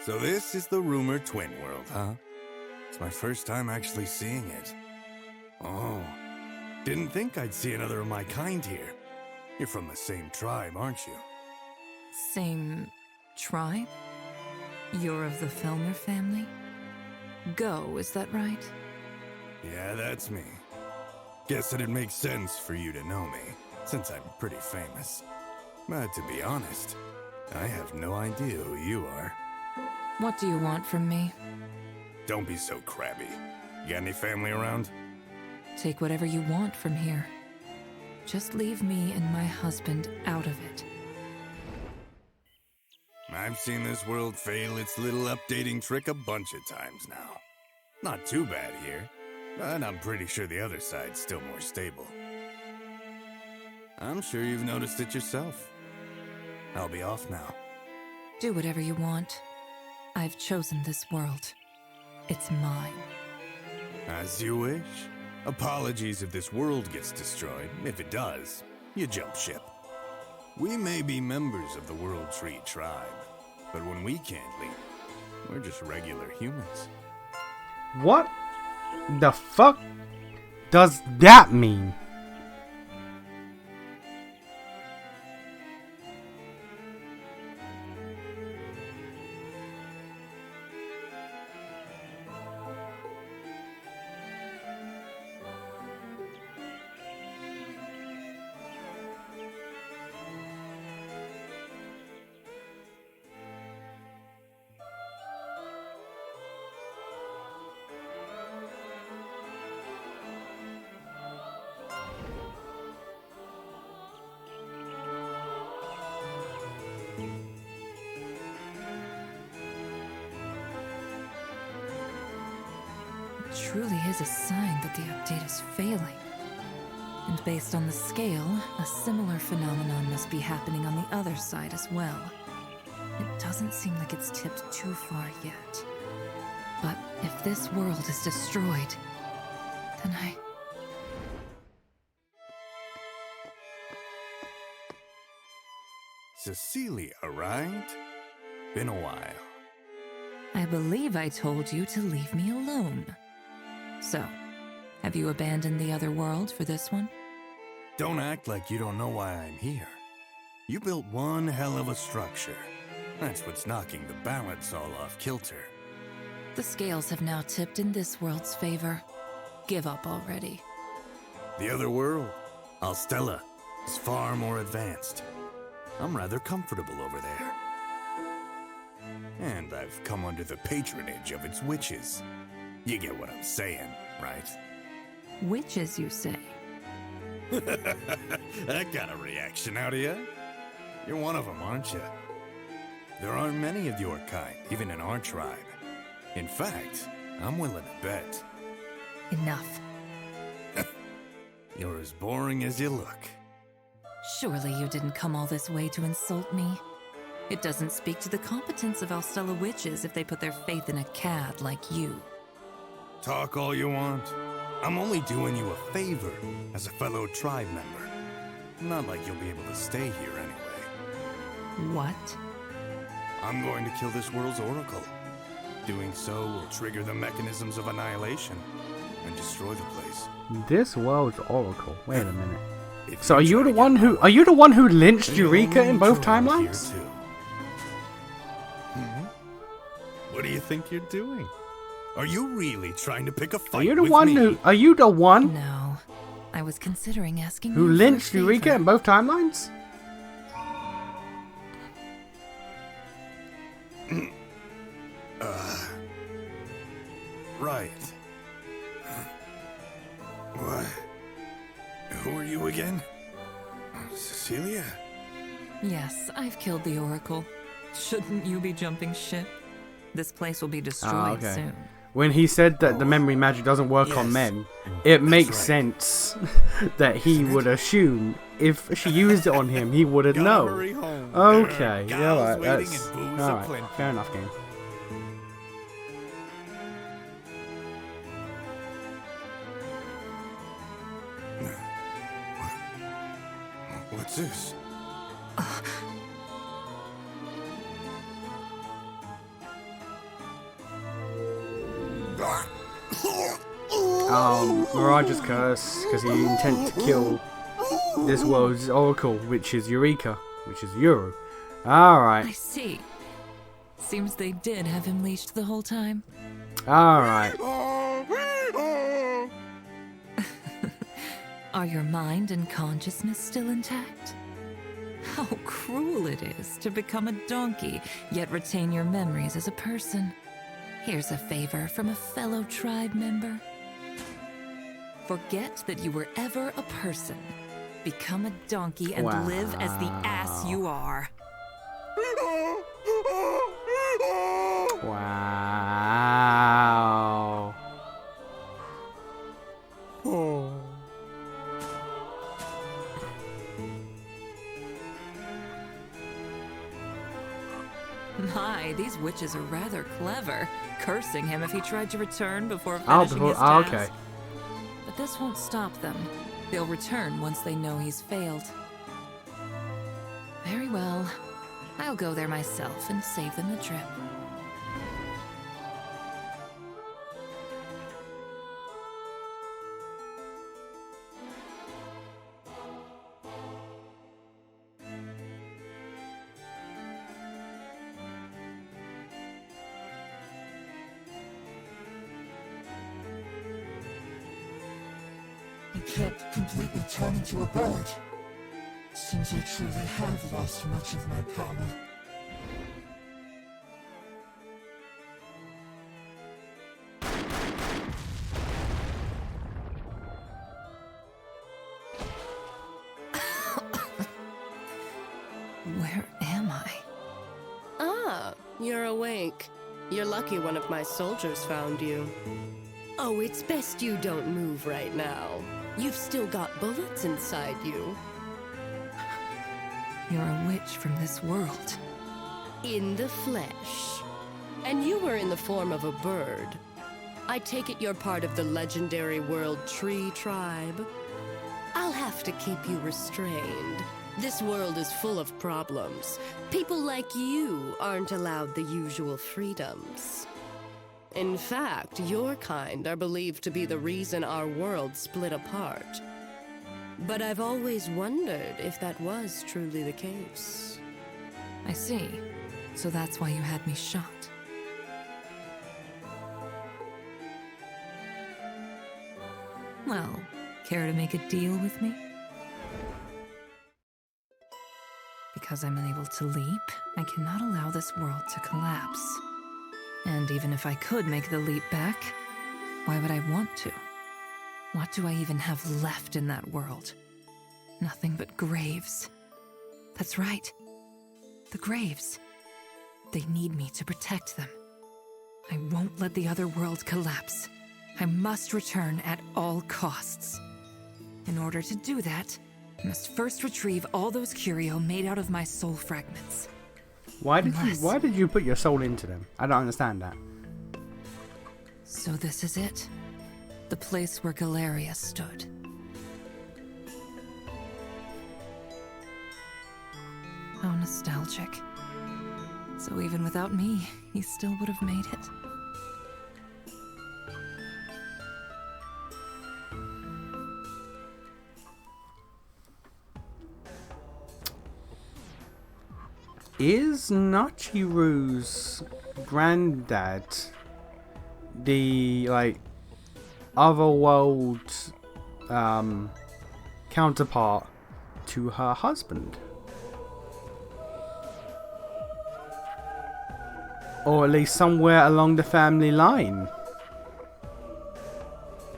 So this is the rumored twin world, huh? It's my first time actually seeing it. Oh, didn't think I'd see another of my kind here. You're from the same tribe, aren't you? Same tribe? You're of the Felmer family? Go, is that right? Yeah, that's me. Guess it'd make sense for you to know me, since I'm pretty famous. But to be honest, I have no idea who you are. What do you want from me? Don't be so crabby. You got any family around? Take whatever you want from here. Just leave me and my husband out of it. I've seen this world fail its little updating trick a bunch of times now. Not too bad here, but I'm pretty sure the other side's still more stable. I'm sure you've noticed it yourself. I'll be off now. Do whatever you want. I've chosen this world. It's mine. As you wish. Apologies if this world gets destroyed. If it does, you jump ship. We may be members of the World Tree tribe, but when we can't leave, we're just regular humans. What the fuck does that mean? Truly is a sign that the update is failing. And based on the scale, a similar phenomenon must be happening on the other side as well. It doesn't seem like it's tipped too far yet. But if this world is destroyed, then Cecilia, right? Been a while. I believe I told you to leave me alone. So, have you abandoned the other world for this one? Don't act like you don't know why I'm here. You built one hell of a structure. That's what's knocking the balance all off kilter. The scales have now tipped in this world's favor. Give up already. The other world, Alstella, is far more advanced. I'm rather comfortable over there. And I've come under the patronage of its witches. You get what I'm saying, right? Witches, you say? That got a reaction out of you. You're one of them, aren't you? There aren't many of your kind, even in our tribe. In fact, I'm willing to bet. Enough. You're as boring as you look. Surely you didn't come all this way to insult me. It doesn't speak to the competence of Alstella witches if they put their faith in a cad like you. Talk all you want. I'm only doing you a favor as a fellow tribe member. Not like you'll be able to stay here anyway. What? I'm going to kill this world's oracle. Doing so will trigger the mechanisms of annihilation and destroy the place. This world's oracle. Wait a minute. If So are you try the to one get who caught, are you the one who lynched then Eureka you'll in both only join here timelines? too. What do you think you're doing? Are you really trying to pick a fight Are you the with one me? who are you the one No. I was considering asking who you lynched for a Eureka favor. in both timelines? Right. What? Who are you again? Cecilia? Yes, I've killed the Oracle. Shouldn't you be jumping ship? This place will be destroyed Ah, okay. soon. When he said that the memory magic doesn't work on Yes. men, it makes right. sense that he Isn't it? would assume if she used it on him, he wouldn't Gotta know. hurry home. Okay, Gals yeah, alright, waiting that's and booze alright. aplenty. Fair enough, game. What's this? Mirage's curse, because he intends to kill this world's oracle, which is Eureka, which is Euro. I Alright, see. Seems they did have him leashed the whole time. alright. Are your mind and consciousness still intact? How cruel it is to become a donkey, yet retain your memories as a person. Here's a favor from a fellow tribe member. Forget that you were ever a person. Become a donkey and live as the ass you are. Wow. My, these witches are rather clever, cursing him if he tried to return before finishing his task. Okay. But this won't stop them. They'll return once they know he's failed. Very well. I'll go there myself and save them the trip. You can't completely turn into a bird. Seems I truly have lost much of my power. Where am I? Ah, you're awake. You're lucky one of my soldiers found you. Oh, it's best you don't move right now. You've still got bullets inside you. You're a witch from this world. In the flesh. And you were in the form of a bird. I take it you're part of the legendary World Tree Tribe. I'll have to keep you restrained. This world is full of problems. People like you aren't allowed the usual freedoms. In fact, your kind are believed to be the reason our world split apart. But I've always wondered if that was truly the case. I see. So that's why you had me shot. Well, care to make a deal with me? Because I'm unable to leap, I cannot allow this world to collapse. And even if I could make the leap back, why would I want to? What do I even have left in that world? Nothing but graves. That's right. The graves. They need me to protect them. I won't let the other world collapse. I must return at all costs. In order to do that, I must first retrieve all those curio made out of my soul fragments. Why did you put your soul into them? I don't understand that. So this is it. The place where Galleria stood. How nostalgic. So even without me, he still would have made it. Is Nachiru's granddad the otherworld counterpart to her husband? Or at least somewhere along the family line?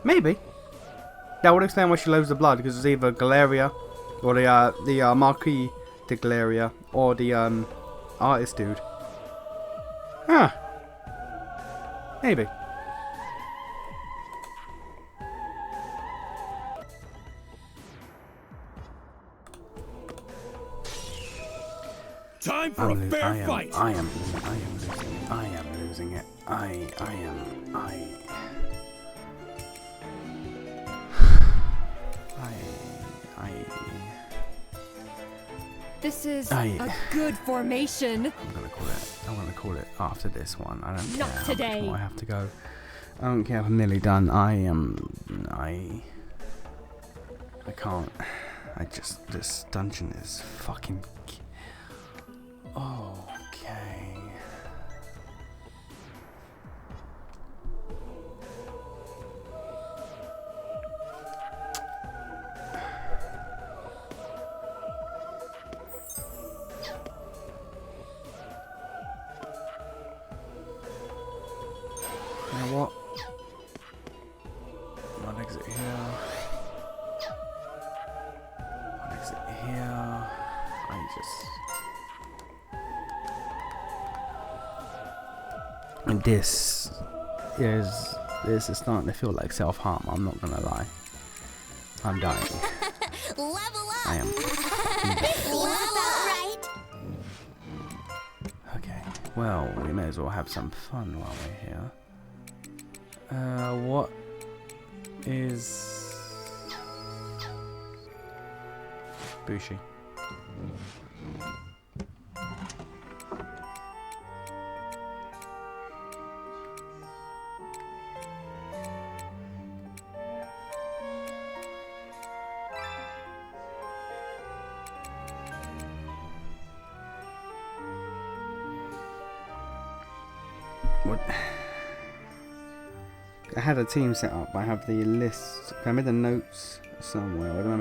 Maybe. That would explain why she loves the blood, because it's either Galleria or the Marquis de Galleria or the artist dude. Huh. Maybe. Time for a fair fight. I am losing it. This is a good formation. I'm gonna call it after this one. I don't Not care today. how much more I have to go. I don't care if I'm nearly done. I am I can't. This dungeon is fucking. Okay. You know what? One exit here. One exit here. And this is starting to feel like self-harm. I'm not gonna lie. I'm dying. Level up. I am. Right. Okay. Well, we may as well have some fun while we're here. What is Bushi? What? I had a team set up. I have the list. I made the notes somewhere. Where did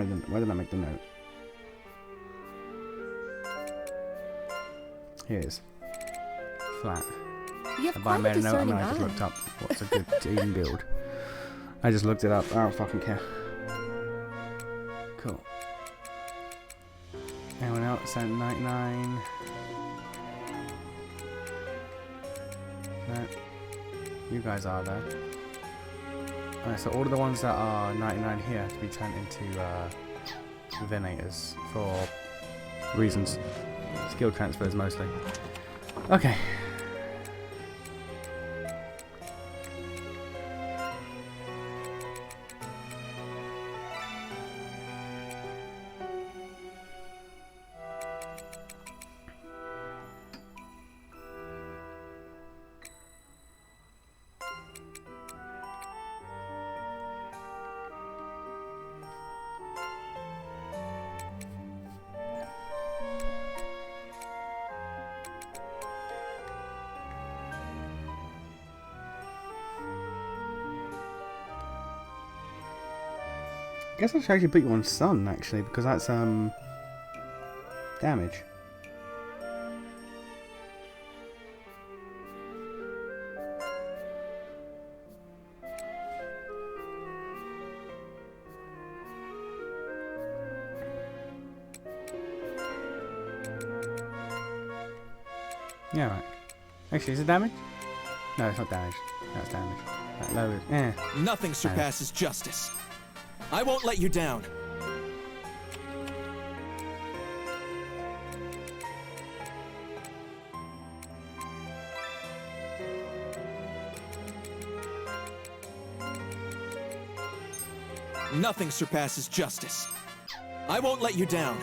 I make the note? Here it is. Flat. You have I quite a made a note and discerning then I just eye. looked up what's a good team build. I just looked it up. I don't fucking care. Cool. Anyone else at 99? No. You guys are there. Alright, so all of the ones that are 99 here have to be turned into Venators for reasons. Skill transfers mostly. Okay. I guess I should actually put you on Sun, actually, because that's, damage. Yeah, right. Actually, is it damage? No, it's not damage. That's damage. That low is, Nothing surpasses justice. I won't let you down. Nothing surpasses justice. I won't let you down.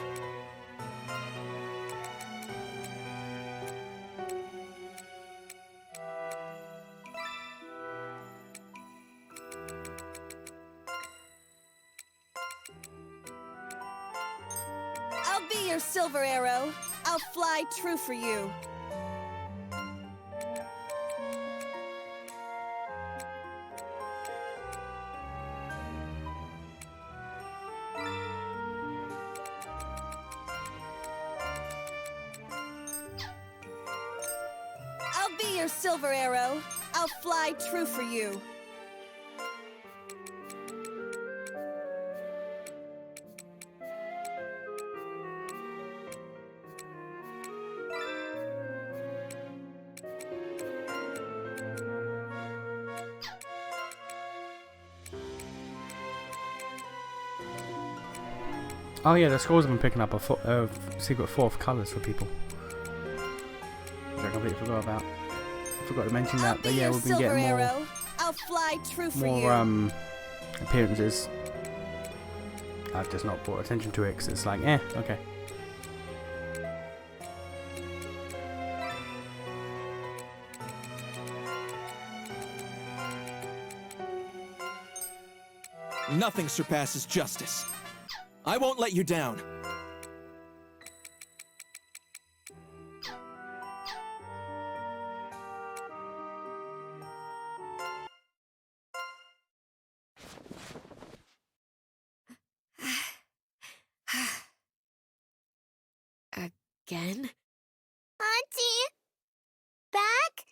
I'll be your silver arrow. I'll fly true for you. I'll be your silver arrow. I'll fly true for you. Oh yeah, the scrolls have been picking up a secret fourth colours for people. Which I completely forgot about. I forgot to mention that, but yeah, we've been getting more, I'll fly true for you. more appearances. I've just not brought attention to it because it's like, okay. Nothing surpasses justice. I won't let you down. Again? Auntie? Back?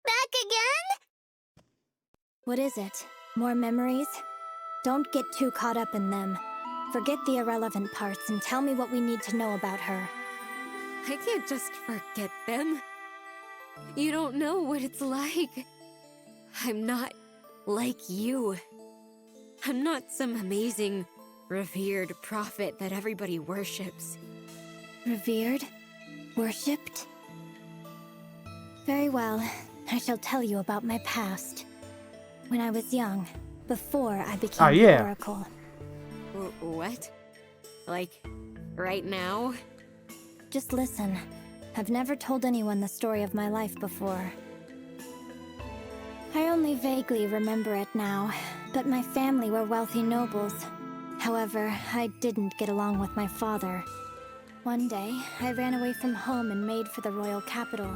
Back again? What is it? More memories? Don't get too caught up in them. Forget the irrelevant parts and tell me what we need to know about her. I can't just forget them. You don't know what it's like. I'm not like you. I'm not some amazing, revered prophet that everybody worships. Revered? Worshipped? Very well. I shall tell you about my past. When I was young, before I became the Oracle. What? Like, right now? Just listen. I've never told anyone the story of my life before. I only vaguely remember it now, but my family were wealthy nobles. However, I didn't get along with my father. One day, I ran away from home and made for the royal capital.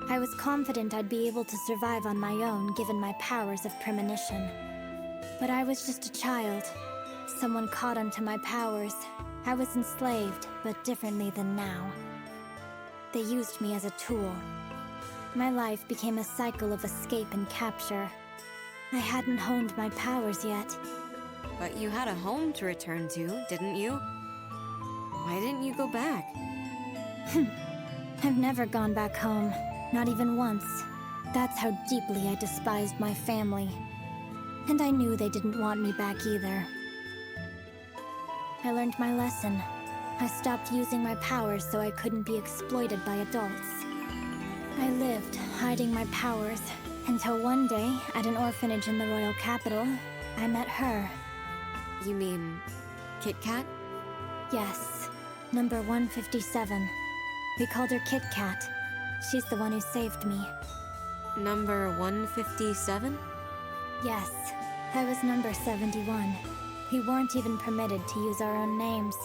I was confident I'd be able to survive on my own given my powers of premonition. But I was just a child. Someone caught onto my powers. I was enslaved, but differently than now. They used me as a tool. My life became a cycle of escape and capture. I hadn't honed my powers yet. But you had a home to return to, didn't you? Why didn't you go back? I've never gone back home, not even once. That's how deeply I despised my family. And I knew they didn't want me back either. I learned my lesson. I stopped using my powers so I couldn't be exploited by adults. I lived, hiding my powers, until one day, at an orphanage in the royal capital, I met her. You mean Kit Kat? Yes, number 157. We called her Kit Kat. She's the one who saved me. Number 157? Yes, I was number 71. We weren't even permitted to use our own names.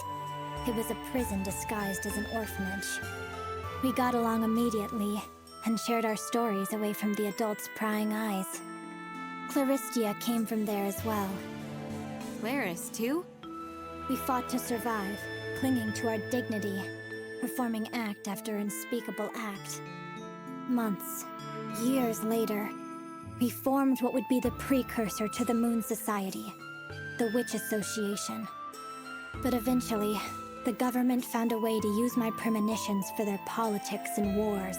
It was a prison disguised as an orphanage. We got along immediately, and shared our stories away from the adults' prying eyes. Claristia came from there as well. Claris, too? We fought to survive, clinging to our dignity, performing act after unspeakable act. Months, years later, we formed what would be the precursor to the Moon Society, the Witch Association. But eventually, the government found a way to use my premonitions for their politics and wars.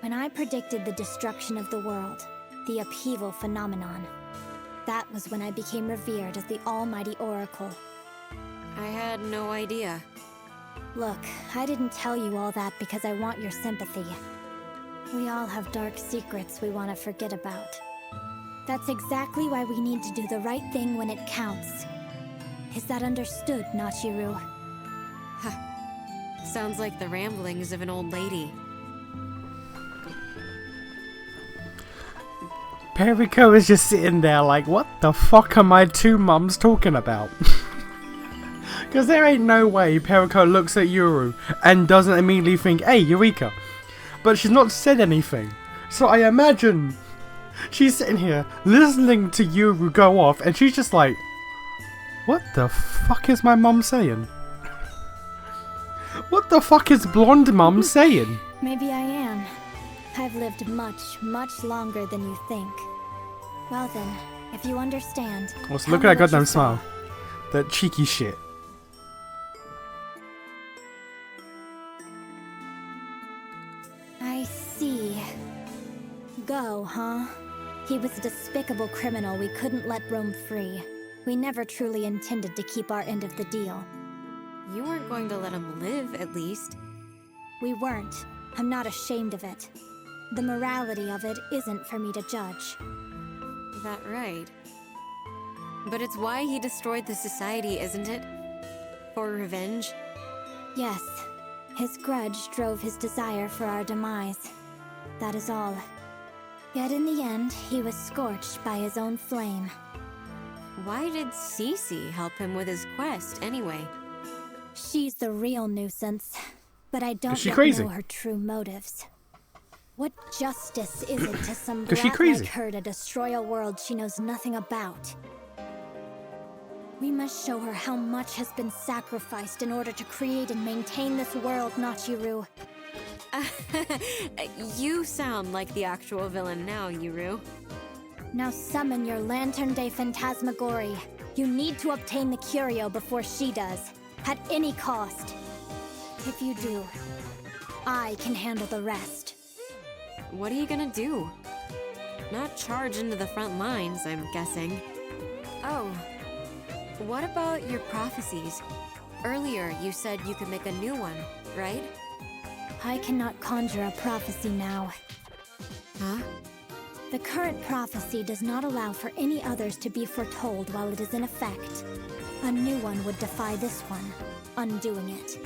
When I predicted the destruction of the world, the upheaval phenomenon, that was when I became revered as the Almighty Oracle. I had no idea. Look, I didn't tell you all that because I want your sympathy. We all have dark secrets we want to forget about. That's exactly why we need to do the right thing when it counts. Is that understood, Nachiru? Sounds like the ramblings of an old lady. Perico is just sitting there like, what the fuck are my two mums talking about? Because there ain't no way Perico looks at Yuru and doesn't immediately think, hey, Eureka. But she's not said anything. So I imagine she's sitting here listening to Yuru go off and she's just like, what the fuck is my mum saying? What the fuck is blonde mum saying? Maybe I am. I've lived much, much longer than you think. Well then, if you understand... Also, look at that goddamn smile. That cheeky shit. I see. Go, huh? He was a despicable criminal we couldn't let roam free. We never truly intended to keep our end of the deal. You weren't going to let him live, at least. We weren't. I'm not ashamed of it. The morality of it isn't for me to judge. That right. But it's why he destroyed the society, isn't it? For revenge? Yes. His grudge drove his desire for our demise. That is all. Yet in the end, he was scorched by his own flame. Why did Cece help him with his quest, anyway? She's the real nuisance, but I don't she yet crazy? know her true motives. What justice is it to some 'Cause she brat crazy. like her to destroy a world she knows nothing about? We must show her how much has been sacrificed in order to create and maintain this world, Nachiru. You sound like the actual villain now, Yuru. Now summon your Lantern de Phantasmagory. You need to obtain the curio before she does, at any cost. If you do, I can handle the rest. What are you gonna do? Not charge into the front lines, I'm guessing. Oh, what about your prophecies? Earlier, you said you could make a new one, right? I cannot conjure a prophecy now. Huh? The current prophecy does not allow for any others to be foretold while it is in effect. A new one would defy this one, undoing it.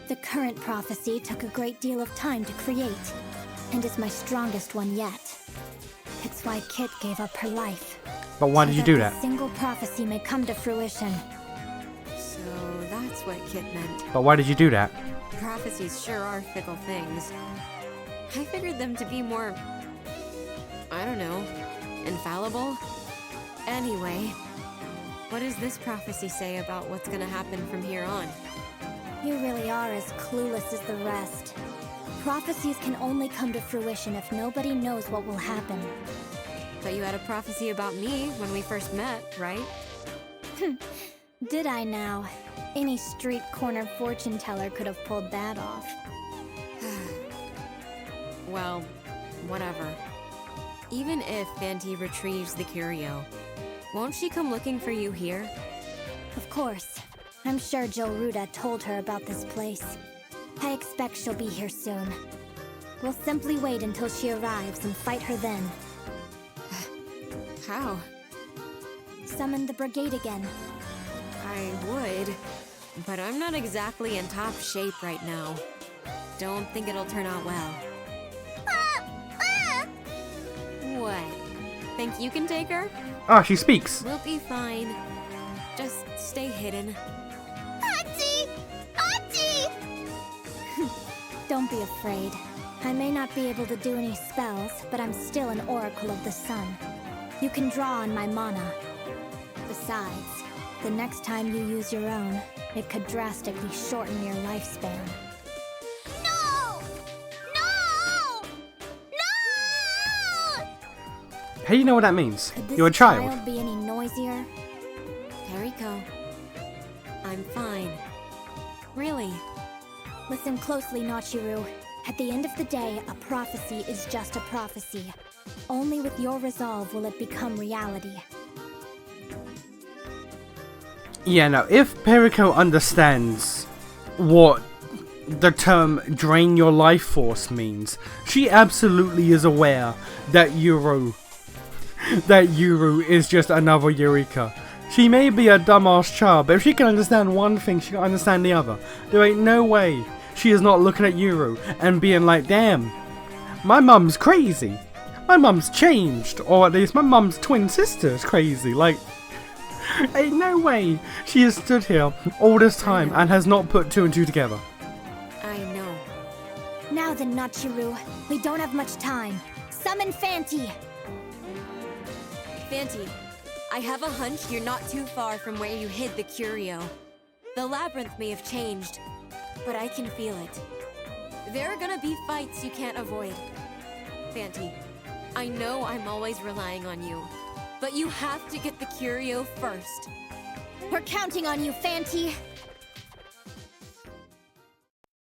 The current prophecy took a great deal of time to create, and is my strongest one yet. It's why Kit gave up her life. But why did you do that? that? A single prophecy may come to fruition. So that's what Kit meant. But why did you do that? Prophecies sure are fickle things. I figured them to be more, I don't know, infallible? Anyway, what does this prophecy say about what's gonna happen from here on? You really are as clueless as the rest. Prophecies can only come to fruition if nobody knows what will happen. But you had a prophecy about me when we first met, right? Did I now? Any street corner fortune teller could have pulled that off. Well, whatever. Even if Fanti retrieves the curio, won't she come looking for you here? Of course. I'm sure Jill Ruda told her about this place. I expect she'll be here soon. We'll simply wait until she arrives and fight her then. How? Summon the brigade again. I would, but I'm not exactly in top shape right now. Don't think it'll turn out well. What? Think you can take her? Ah, she speaks. We'll be fine. Just stay hidden. Hachi! Hachi! Don't be afraid. I may not be able to do any spells, but I'm still an Oracle of the Sun. You can draw on my mana. Besides, the next time you use your own, it could drastically shorten your lifespan. No! No! No! How do you know what that means? Could this You're a child. child be any noisier? Teriko, I'm fine. Really. Listen closely, Nachiru. At the end of the day, a prophecy is just a prophecy. Only with your resolve will it become reality. Yeah, now, if Periko understands what the term drain your life force means, she absolutely is aware that Yuru is just another Eureka. She may be a dumbass child, but if she can understand one thing, she can understand the other. There ain't no way she is not looking at Yuru and being like, damn, my mum's crazy. My mum's changed, or at least my mum's twin sister is crazy. Like, ain't no way she has stood here all this time and has not put two and two together. I know. Now then, Nachiru, we don't have much time. Summon Fanti! Fanti, I have a hunch you're not too far from where you hid the curio. The labyrinth may have changed, but I can feel it. There are gonna be fights you can't avoid. Fanti, I know I'm always relying on you, but you have to get the curio first. We're counting on you, Fanti!